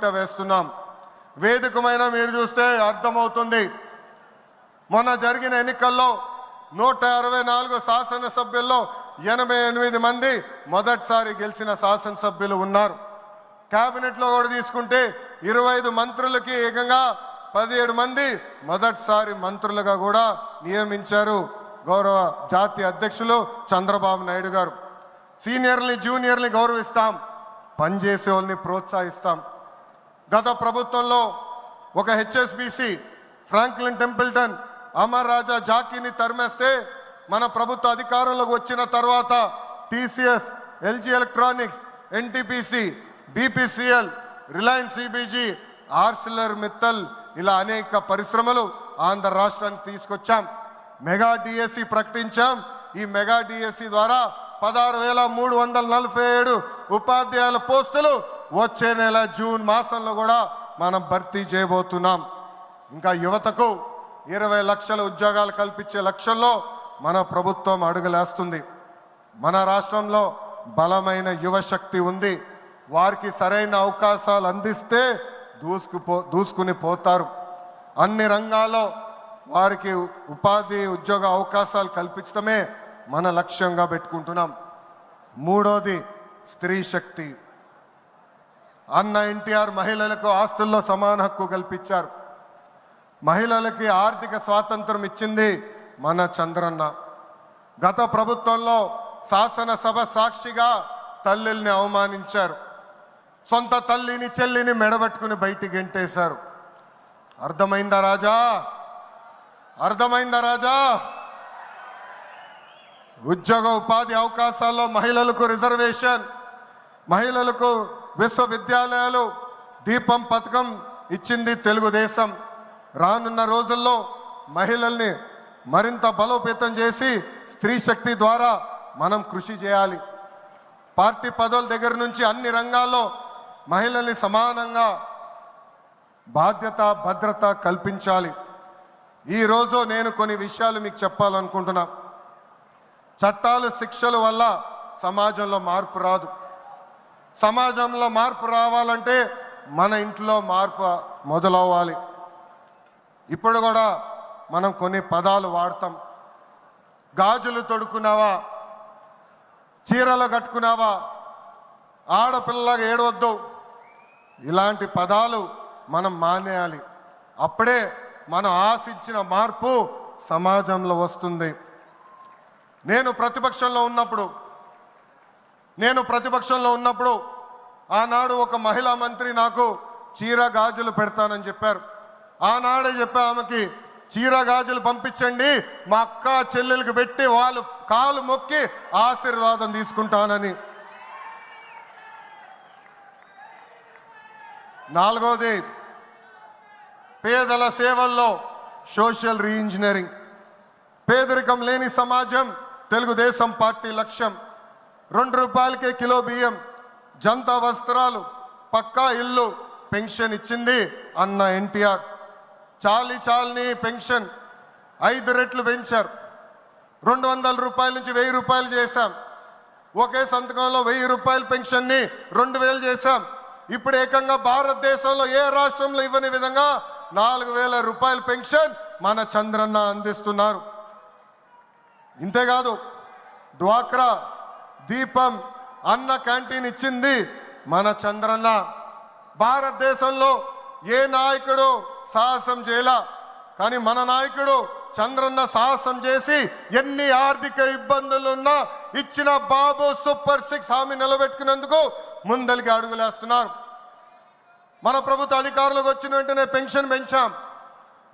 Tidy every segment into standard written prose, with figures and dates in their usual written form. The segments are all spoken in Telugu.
అడుగుబిట్ట వేస్తున్నాం. వేదికమైన మీరు చూస్తే అర్థమవుతుంది. మొన్న జరిగిన ఎన్నికల్లో 164 శాసనసభ్యుల్లో 88 మంది మొదటిసారి గెలిచిన శాసనసభ్యులు ఉన్నారు. కేబినెట్లో కూడా తీసుకుంటే 25 మంత్రులకి ఏకంగా 17 మంది మొదటిసారి మంత్రులుగా కూడా నియమించారు గౌరవ జాతీయ అధ్యక్షులు చంద్రబాబు నాయుడు గారు. సీనియర్ని జూనియర్ని గౌరవిస్తాం, పనిచేసే వాళ్ళని ప్రోత్సహిస్తాం. గత ప్రభుత్వంలో ఒక HSBC Franklin Templeton Amar Raja జాకీని తరిమేస్తే మన ప్రభుత్వ అధికారంలోకి వచ్చిన తర్వాత TCS, LG Electronics, NTPC, BPCL, Reliance CBG, Arcelor Mittal ఇలా అనేక పరిశ్రమలు ఆంధ్ర రాష్ట్రానికి తీసుకొచ్చాం. మెగా డిఎస్సి ప్రకటించాం. ఈ మెగా డిఎస్సి ద్వారా 16,347 ఉపాధ్యాయుల పోస్టులు వచ్చే నెల జూన్ మాసంలో కూడా మనం భర్తీ చేయబోతున్నాం. ఇంకా యువతకు 20 లక్షల ఉద్యోగాలు కల్పించే లక్ష్యంలో మన ప్రభుత్వం అడుగులేస్తుంది. మన రాష్ట్రంలో బలమైన యువశక్తి ఉంది. వారికి సరైన అవకాశాలు అందిస్తే దూసుకుని పోతారు. అన్ని రంగాల్లో వారికి ఉపాధి ఉద్యోగ అవకాశాలు కల్పించడమే మన లక్ష్యంగా పెట్టుకుంటున్నాం. మూడోది స్త్రీ శక్తి. అన్న ఎన్టీఆర్ మహిళలకు ఆస్తుల్లో సమాన హక్కు కల్పించారు. మహిళలకి ఆర్థిక స్వాతంత్రం ఇచ్చింది మన చంద్రన్న. గత ప్రభుత్వంలో శాసనసభ సాక్షిగా తల్లిల్ని అవమానించారు. సొంత తల్లిని చెల్లిని మెడబట్టుకుని బయటికి గెంటేశారు. అర్థమైందా రాజా? అర్థమైందా రాజా? ఉద్యోగ ఉపాధి అవకాశాల్లో మహిళలకు రిజర్వేషన్, మహిళలకు విశ్వవిద్యాలయాలు, దీపం పథకం ఇచ్చింది తెలుగుదేశం. రానున్న రోజుల్లో మహిళల్ని మరింత బలోపేతం చేసి స్త్రీ శక్తి ద్వారా మనం కృషి చేయాలి. పార్టీ పదవుల దగ్గర నుంచి అన్ని రంగాల్లో మహిళల్ని సమానంగా బాధ్యత భద్రత కల్పించాలి. ఈరోజు నేను కొన్ని విషయాలు మీకు చెప్పాలనుకుంటున్నా. చట్టాలు శిక్షల వల్ల సమాజంలో మార్పు రాదు. సమాజంలో మార్పు రావాలంటే మన ఇంట్లో మార్పు మొదలవ్వాలి. ఇప్పుడు కూడా మనం కొన్ని పదాలు వాడతాం. గాజులు తొడుక్కున్నావా, చీరలు కట్టుకున్నావా, ఆడపిల్లగా ఏడవద్దు, ఇలాంటి పదాలు మనం మానేయాలి. అప్పుడే మనం ఆశించిన మార్పు సమాజంలో వస్తుంది. నేను ప్రతిపక్షంలో ఉన్నప్పుడు ఆనాడు ఒక మహిళా మంత్రి నాకు చీర గాజులు పెడతానని చెప్పారు. ఆనాడే చెప్పా ఆమెకి, చీర గాజులు పంపించండి, మా అక్క చెల్లెలకు పెట్టి వాళ్ళు కాలు మొక్కి ఆశీర్వాదం తీసుకుంటానని. నాలుగోది పేదల సేవల్లో సోషల్ రీఇంజనీరింగ్. పేదరికం లేని సమాజం తెలుగుదేశం పార్టీ లక్ష్యం. 2 రూపాయలకే కిలో బియ్యం, జంతా వస్త్రాలు, పక్కా ఇల్లు, పెన్షన్ ఇచ్చింది అన్న ఎన్టీఆర్. చాలని పెన్షన్ 5 రెట్లు పెంచారు. 200 రూపాయల నుంచి 1000 రూపాయలు చేశాం. ఒకే సంతకంలో 1000 రూపాయల పెన్షన్ని 2000 చేశాం. ఇప్పుడు ఏకంగా భారతదేశంలో ఏ రాష్ట్రంలో ఇవ్వని విధంగా 4000 రూపాయల పెన్షన్ మన చంద్రన్న అందిస్తున్నారు. ఇంతేకాదు డ్వాక్రా, దీపం, అన్న క్యాంటీన్ ఇచ్చింది మన చంద్రన్న. భారతదేశంలో ఏ నాయకుడు సాహసం చేయలా, కానీ మన నాయకుడు చంద్రన్న సాహసం చేసి ఎన్ని ఆర్థిక ఇబ్బందులున్నా ఇచ్చిన బాబు సూపర్ 6 హామీ నిలబెట్టుకునేందుకు ముందలికి అడుగులేస్తున్నారు. మన ప్రభుత్వ అధికారులకు వచ్చిన వెంటనే పెన్షన్ పెంచాం.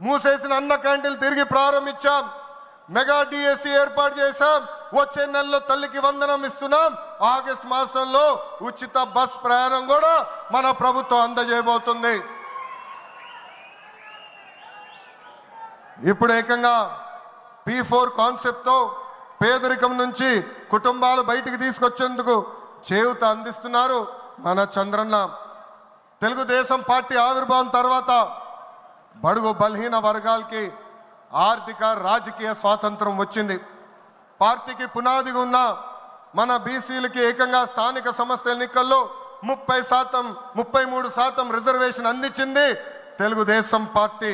మూసేసిన అన్న క్యాంటీన్లు తిరిగి ప్రారంభించాం. మెగా డిఎస్సి ఏర్పాటు చేశాం. వచ్చే నెలలో తల్లికి వందనం ఇస్తున్నాం. ఆగస్టు మాసంలో ఉచిత బస్ ప్రయాణం కూడా మన ప్రభుత్వం అందజేయబోతుంది. ఇప్పుడు ఏకంగా P4 కాన్సెప్ట్తో పేదరికం నుంచి కుటుంబాలు బయటికి తీసుకొచ్చేందుకు చేయూత అందిస్తున్నారు మన చంద్రన్న. తెలుగుదేశం పార్టీ ఆవిర్భావం తర్వాత బడుగు బలహీన వర్గాలకి ఆర్థిక రాజకీయ స్వాతంత్రం వచ్చింది. పార్టీకి పునాదిగా ఉన్న మన బీసీలకి ఏకంగా స్థానిక సంస్థల ఎన్నికల్లో 33% రిజర్వేషన్ అందించింది తెలుగుదేశం పార్టీ.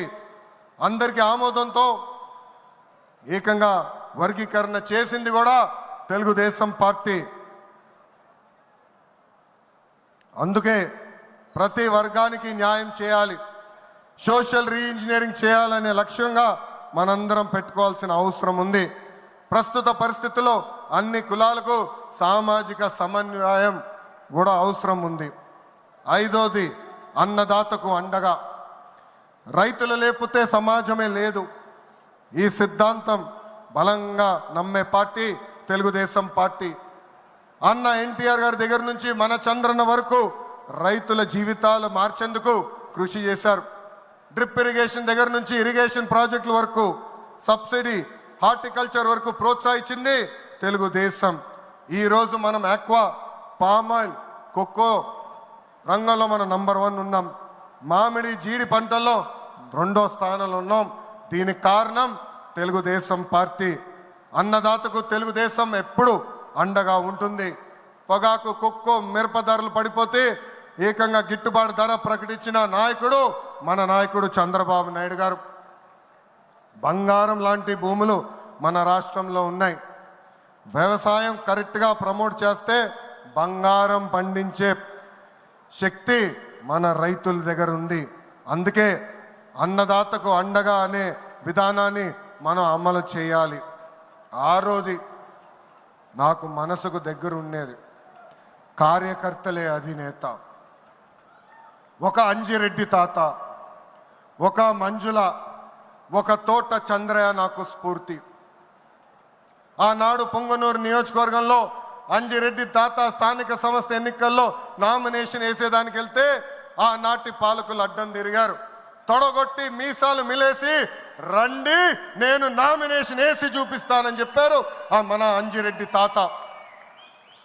అందరికీ ఆమోదంతో ఏకంగా వర్గీకరణ చేసింది కూడా తెలుగుదేశం పార్టీ. అందుకే ప్రతి వర్గానికి న్యాయం చేయాలి, సోషల్ రీఇంజనీరింగ్ చేయాలనే లక్ష్యంగా మనందరం పెట్టుకోవాల్సిన అవసరం ఉంది. ప్రస్తుత పరిస్థితుల్లో అన్ని కులాలకు సామాజిక సమన్వయం కూడా అవసరం ఉంది. 5వది అన్నదాతకు అండగా. రైతులు లేకపోతే సమాజమే లేదు. ఈ సిద్ధాంతం బలంగా నమ్మే పార్టీ తెలుగుదేశం పార్టీ. అన్న ఎన్టీఆర్ గారి దగ్గర నుంచి మన చంద్రన్న వరకు రైతుల జీవితాలు మార్చేందుకు కృషి చేశారు. డ్రిప్ ఇరిగేషన్ దగ్గర నుంచి ఇరిగేషన్ ప్రాజెక్టుల వరకు, సబ్సిడీ హార్టికల్చర్ వరకు ప్రోత్సహించింది తెలుగుదేశం. ఈరోజు మనం ఆక్వా, పామాయిల్, కోకో రంగంలో మనం నంబర్ 1 ఉన్నాం. మామిడి, జీడి పంటల్లో 2వ స్థానంలో ఉన్నాం. దీనికి కారణం తెలుగుదేశం పార్టీ. అన్నదాతకు తెలుగుదేశం ఎప్పుడు అండగా ఉంటుంది. పొగాకు, కొక్కో, మిరప ధరలు పడిపోతే ఏకంగా గిట్టుబాటు ధర ప్రకటించిన నాయకుడు మన నాయకుడు చంద్రబాబు నాయుడు గారు. బంగారం లాంటి భూములు మన రాష్ట్రంలో ఉన్నాయి. వ్యవసాయం కరెక్ట్గా ప్రమోట్ చేస్తే బంగారం పండించే శక్తి మన రైతుల దగ్గర ఉంది. అందుకే అన్నదాతకు అండగా అనే విధానాన్ని మనం అమలు చేయాలి. 6వది నాకు మనసుకు దగ్గర ఉండేది, కార్యకర్తలే అధినేత. ఒక అంజిరెడ్డి తాత, ఒక మంజుల, ఒక తోట చంద్రయ్య నాకు స్ఫూర్తి. ఆనాడు పొంగనూరు నియోజకవర్గంలో అంజిరెడ్డి తాత స్థానిక సంస్థ ఎన్నికల్లో నామినేషన్ వేసేదానికి వెళ్తే ఆనాటి పాలకులు అడ్డం తిరిగారు. తొడగొట్టి మీసాలు మిలేసి రండి నేను నామినేషన్ వేసి చూపిస్తానని చెప్పారు ఆ మన అంజిరెడ్డి తాత.